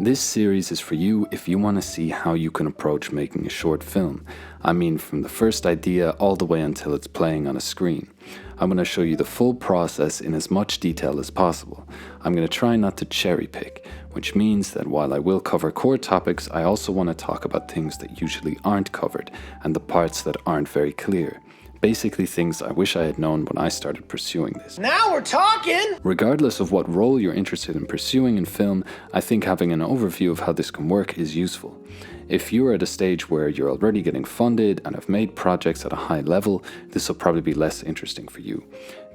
This series is for you if you want to see how you can approach making a short film. I mean, from the first idea all the way until it's playing on a screen. I'm going to show you the full process in as much detail as possible. I'm going to try not to cherry pick, which means that while I will cover core topics, I also want to talk about things that usually aren't covered and the parts that aren't very clear. Basically things I wish I had known when I started pursuing this. Now we're talking! Regardless of what role you're interested in pursuing in film, I think having an overview of how this can work is useful. If you're at a stage where you're already getting funded and have made projects at a high level, this will probably be less interesting for you.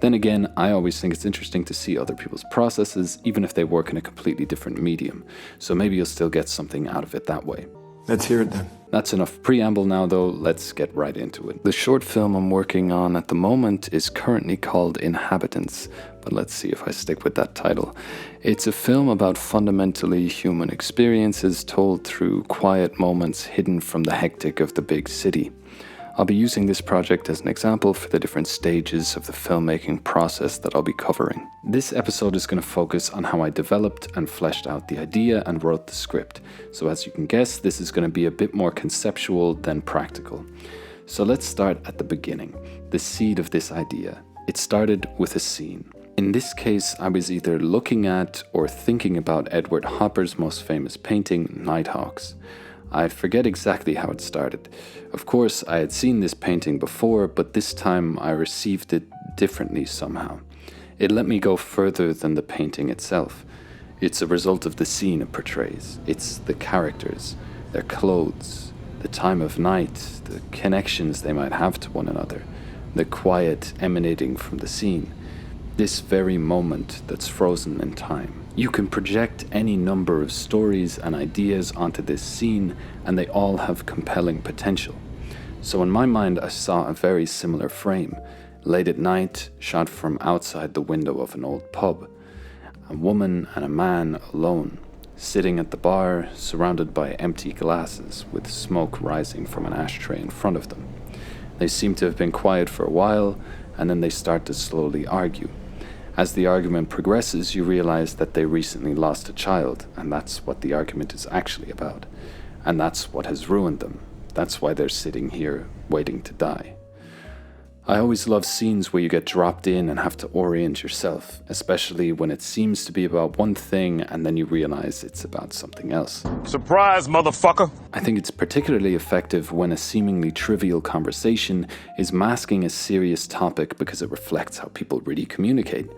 Then again, I always think it's interesting to see other people's processes, even if they work in a completely different medium. So maybe you'll still get something out of it that way. Let's hear it then. That's enough preamble now though, let's get right into it. The short film I'm working on at the moment is currently called Inhabitants, but let's see if I stick with that title. It's a film about fundamentally human experiences told through quiet moments hidden from the hectic of the big city. I'll be using this project as an example for the different stages of the filmmaking process that I'll be covering. This episode is going to focus on how I developed and fleshed out the idea and wrote the script. So as you can guess, this is going to be a bit more conceptual than practical. So let's start at the beginning, the seed of this idea. It started with a scene. In this case, I was either looking at or thinking about Edward Hopper's most famous painting, Nighthawks. I forget exactly how it started. Of course, I had seen this painting before, but this time I received it differently somehow. It let me go further than the painting itself. It's a result of the scene it portrays. It's the characters, their clothes, the time of night, the connections they might have to one another, the quiet emanating from the scene. This very moment that's frozen in time. You can project any number of stories and ideas onto this scene, and they all have compelling potential. So in my mind, I saw a very similar frame. Late at night, shot from outside the window of an old pub. A woman and a man alone, sitting at the bar, surrounded by empty glasses, with smoke rising from an ashtray in front of them. They seem to have been quiet for a while, and then they start to slowly argue. As the argument progresses, you realize that they recently lost a child, and that's what the argument is actually about. And that's what has ruined them. That's why they're sitting here, waiting to die. I always love scenes where you get dropped in and have to orient yourself, especially when it seems to be about one thing and then you realize it's about something else. Surprise, motherfucker! I think it's particularly effective when a seemingly trivial conversation is masking a serious topic because it reflects how people really communicate.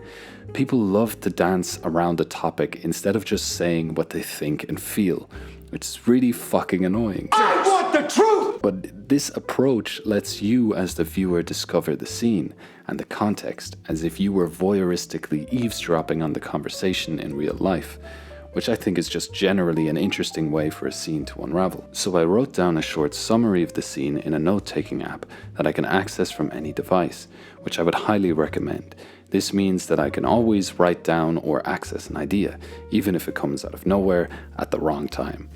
People love to dance around a topic instead of just saying what they think and feel, which is really fucking annoying. I want the truth! But this approach lets you as the viewer discover the scene and the context as if you were voyeuristically eavesdropping on the conversation in real life, which I think is just generally an interesting way for a scene to unravel. So I wrote down a short summary of the scene in a note-taking app that I can access from any device, which I would highly recommend. This means that I can always write down or access an idea, even if it comes out of nowhere at the wrong time.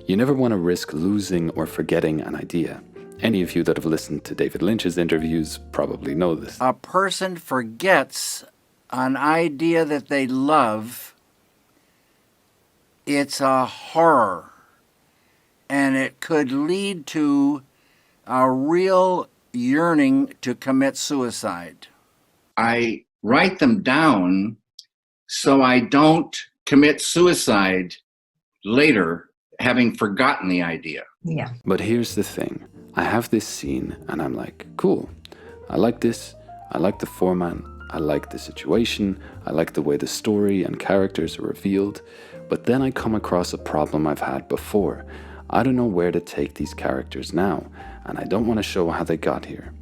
You never want to risk losing or forgetting an idea. Any of you that have listened to David Lynch's interviews probably know this. A person forgets an idea that they love. It's a horror, and it could lead to a real yearning to commit suicide. I write them down so I don't commit suicide later, having forgotten the idea. Yeah. But here's the thing. I have this scene, and I'm like, cool. I like this. I like the format. I like the situation. I like the way the story and characters are revealed. But then I come across a problem I've had before. I don't know where to take these characters now, and I don't want to show how they got here.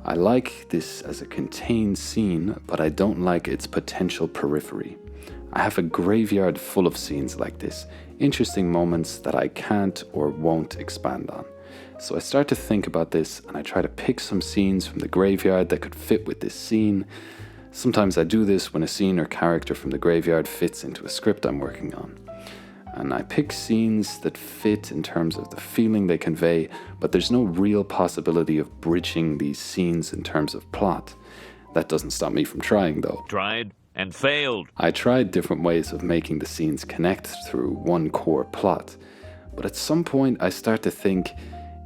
I like this as a contained scene, but I don't like its potential periphery. I have a graveyard full of scenes like this, interesting moments that I can't or won't expand on. So I start to think about this, and I try to pick some scenes from the graveyard that could fit with this scene. Sometimes I do this when a scene or character from the graveyard fits into a script I'm working on. And I pick scenes that fit in terms of the feeling they convey, but there's no real possibility of bridging these scenes in terms of plot. That doesn't stop me from trying, though. Tried, and failed. I tried different ways of making the scenes connect through one core plot, but at some point I start to think,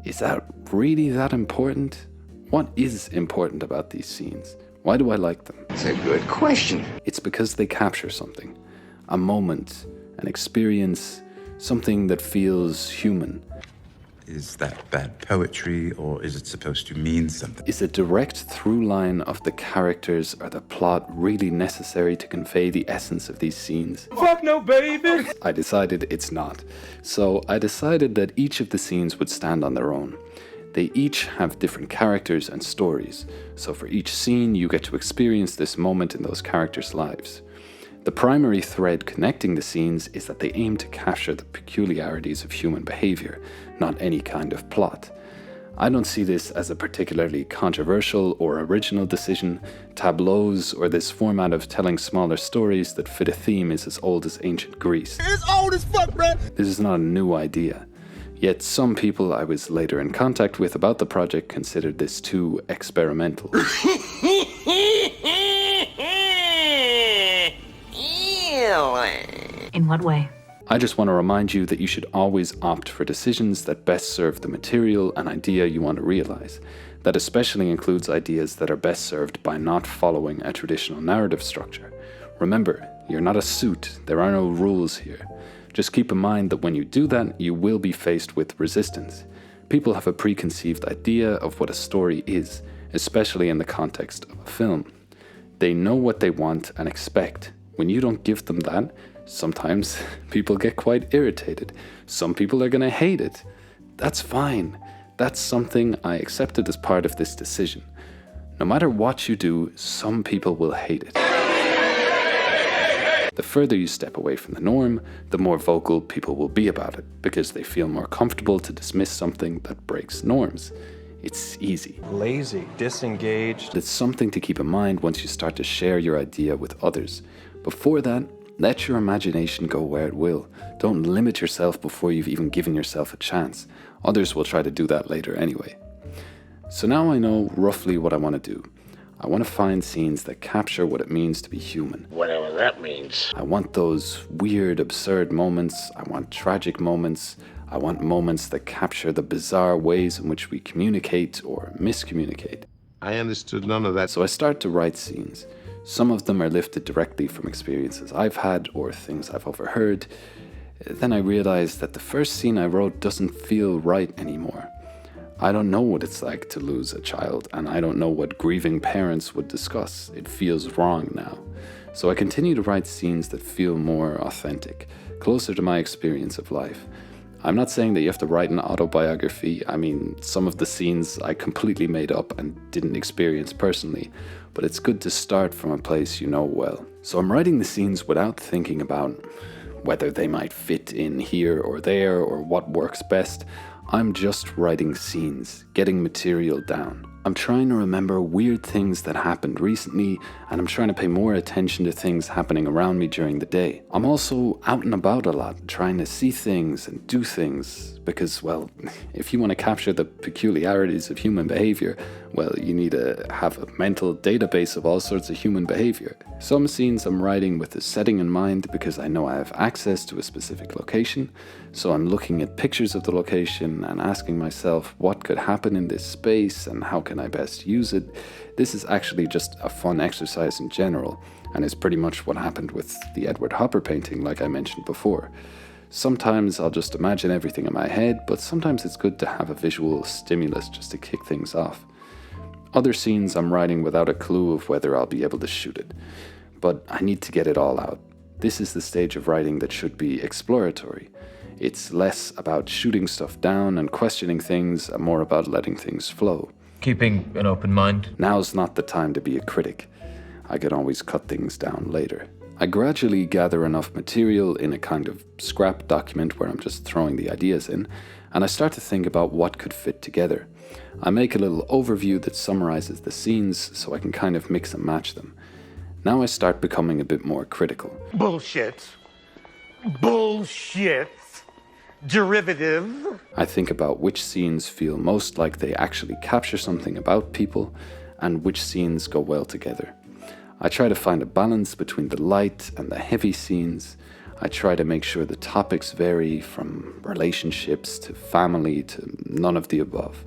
is that really that important? What is important about these scenes? Why do I like them? That's a good question. It's because they capture something, a moment, an experience, something that feels human. Is that bad poetry, or is it supposed to mean something? Is a direct through line of the characters or the plot really necessary to convey the essence of these scenes? Fuck no, baby! I decided it's not. So I decided that each of the scenes would stand on their own. They each have different characters and stories, so for each scene you get to experience this moment in those characters' lives. The primary thread connecting the scenes is that they aim to capture the peculiarities of human behavior, not any kind of plot. I don't see this as a particularly controversial or original decision. Tableaus or this format of telling smaller stories that fit a theme is as old as ancient Greece. It's old as fuck, man! This is not a new idea. Yet some people I was later in contact with about the project considered this too experimental. In what way? I just want to remind you that you should always opt for decisions that best serve the material and idea you want to realize. That especially includes ideas that are best served by not following a traditional narrative structure. Remember, you're not a suit, there are no rules here. Just keep in mind that when you do that, you will be faced with resistance. People have a preconceived idea of what a story is, especially in the context of a film. They know what they want and expect. When you don't give them that, sometimes people get quite irritated. Some people are going to hate it. That's fine. That's something I accepted as part of this decision. No matter what you do, some people will hate it. The further you step away from the norm, the more vocal people will be about it, because they feel more comfortable to dismiss something that breaks norms. It's easy. Lazy, disengaged. It's something to keep in mind once you start to share your idea with others. Before that, let your imagination go where it will. Don't limit yourself before you've even given yourself a chance. Others will try to do that later anyway. So now I know roughly what I want to do. I want to find scenes that capture what it means to be human. Whatever that means. I want those weird, absurd moments. I want tragic moments. I want moments that capture the bizarre ways in which we communicate or miscommunicate. I understood none of that. So I start to write scenes. Some of them are lifted directly from experiences I've had or things I've overheard. Then I realized that the first scene I wrote doesn't feel right anymore. I don't know what it's like to lose a child, and I don't know what grieving parents would discuss. It feels wrong now. So I continue to write scenes that feel more authentic, closer to my experience of life. I'm not saying that you have to write an autobiography. I mean, some of the scenes I completely made up and didn't experience personally, but it's good to start from a place you know well. So I'm writing the scenes without thinking about whether they might fit in here or there or what works best. I'm just writing scenes, getting material down. I'm trying to remember weird things that happened recently, and I'm trying to pay more attention to things happening around me during the day. I'm also out and about a lot, trying to see things and do things, because, well, if you want to capture the peculiarities of human behavior, well, you need to have a mental database of all sorts of human behavior. Some scenes I'm writing with a setting in mind because I know I have access to a specific location, so I'm looking at pictures of the location and asking myself what could happen in this space and how can I best use it. This is actually just a fun exercise in general, and is pretty much what happened with the Edward Hopper painting like I mentioned before. Sometimes I'll just imagine everything in my head, but sometimes it's good to have a visual stimulus just to kick things off. Other scenes I'm writing without a clue of whether I'll be able to shoot it, but I need to get it all out. This is the stage of writing that should be exploratory. It's less about shooting stuff down and questioning things and more about letting things flow. Keeping an open mind. Now's not the time to be a critic. I can always cut things down later. I gradually gather enough material in a kind of scrap document where I'm just throwing the ideas in, and I start to think about what could fit together. I make a little overview that summarizes the scenes so I can kind of mix and match them. Now I start becoming a bit more critical. Bullshit. Bullshit. Derivative. I think about which scenes feel most like they actually capture something about people and which scenes go well together. I try to find a balance between the light and the heavy scenes. I try to make sure the topics vary from relationships to family to none of the above.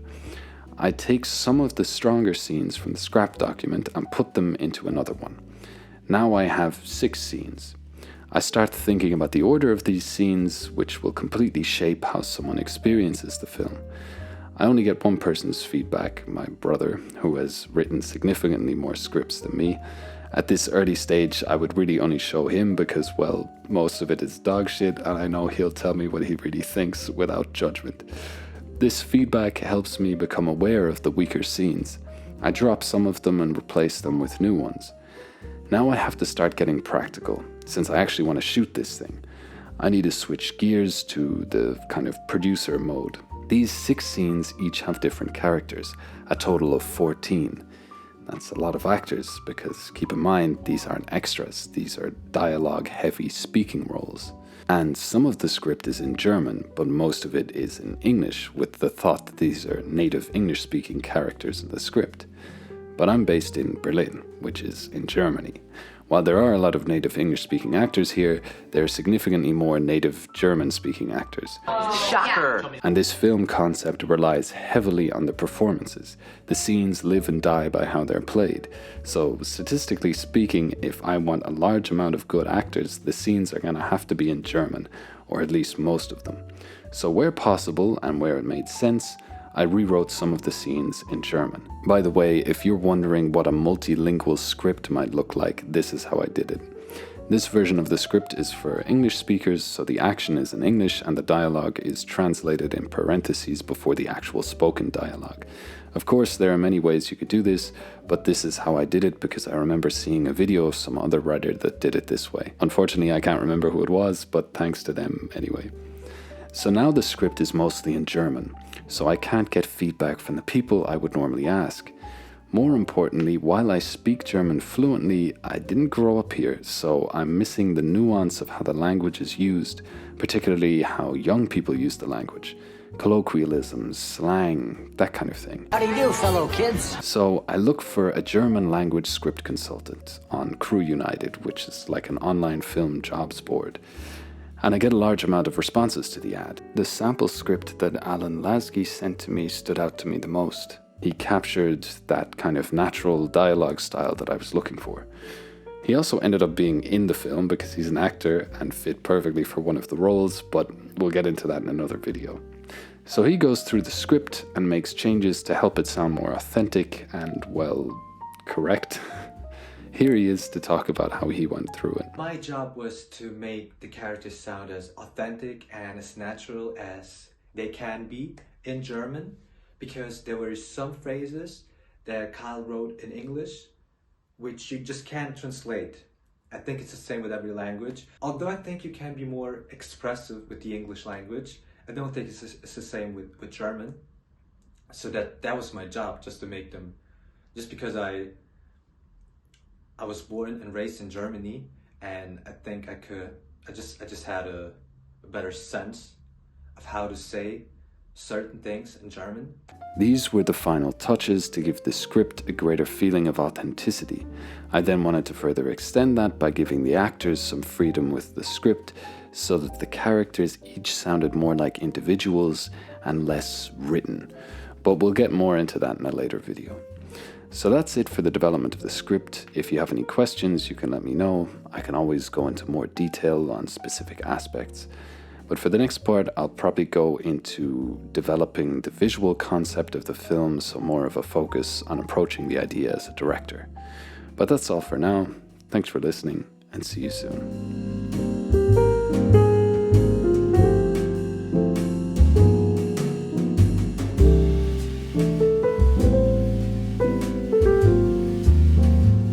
I take some of the stronger scenes from the scrap document and put them into another one. Now I have 6 scenes. I start thinking about the order of these scenes, which will completely shape how someone experiences the film. I only get one person's feedback, my brother, who has written significantly more scripts than me. At this early stage, I would really only show him because, well, most of it is dog shit, and I know he'll tell me what he really thinks without judgment. This feedback helps me become aware of the weaker scenes. I drop some of them and replace them with new ones. Now I have to start getting practical, since I actually want to shoot this thing. I need to switch gears to the kind of producer mode. These 6 scenes each have different characters, a total of 14. That's a lot of actors, because keep in mind, these aren't extras, these are dialogue-heavy speaking roles. And some of the script is in German, but most of it is in English, with the thought that these are native English-speaking characters in the script. But I'm based in Berlin, which is in Germany. While there are a lot of native English-speaking actors here, there are significantly more native German-speaking actors. Shocker! And this film concept relies heavily on the performances. The scenes live and die by how they're played. So, statistically speaking, if I want a large amount of good actors, the scenes are going to have to be in German, or at least most of them. So where possible, and where it made sense, I rewrote some of the scenes in German. By the way, if you're wondering what a multilingual script might look like, this is how I did it. This version of the script is for English speakers, so the action is in English and the dialogue is translated in parentheses before the actual spoken dialogue. Of course, there are many ways you could do this, but this is how I did it because I remember seeing a video of some other writer that did it this way. Unfortunately, I can't remember who it was, but thanks to them anyway. So now the script is mostly in German, so I can't get feedback from the people I would normally ask. More importantly, while I speak German fluently, I didn't grow up here, so I'm missing the nuance of how the language is used, particularly how young people use the language. Colloquialisms, slang, that kind of thing. How do you do, fellow kids? So I look for a German language script consultant on Crew United, which is like an online film jobs board. And I get a large amount of responses to the ad. The sample script that Alan Lasky sent to me stood out to me the most. He captured that kind of natural dialogue style that I was looking for. He also ended up being in the film because he's an actor and fit perfectly for one of the roles, but we'll get into that in another video. So he goes through the script and makes changes to help it sound more authentic and, well, correct. Here he is to talk about how he went through it. My job was to make the characters sound as authentic and as natural as they can be in German, because there were some phrases that Kyle wrote in English which you just can't translate. I think it's the same with every language. Although I think you can be more expressive with the English language, I don't think it's the same with German. So that was my job, just to make them, just because I was born and raised in Germany, and I think I just had a better sense of how to say certain things in German. These were the final touches to give the script a greater feeling of authenticity. I then wanted to further extend that by giving the actors some freedom with the script so that the characters each sounded more like individuals and less written. But we'll get more into that in a later video. So that's it for the development of the script. If you have any questions, you can let me know. I can always go into more detail on specific aspects. But for the next part, I'll probably go into developing the visual concept of the film, so more of a focus on approaching the idea as a director. But that's all for now. Thanks for listening, and see you soon.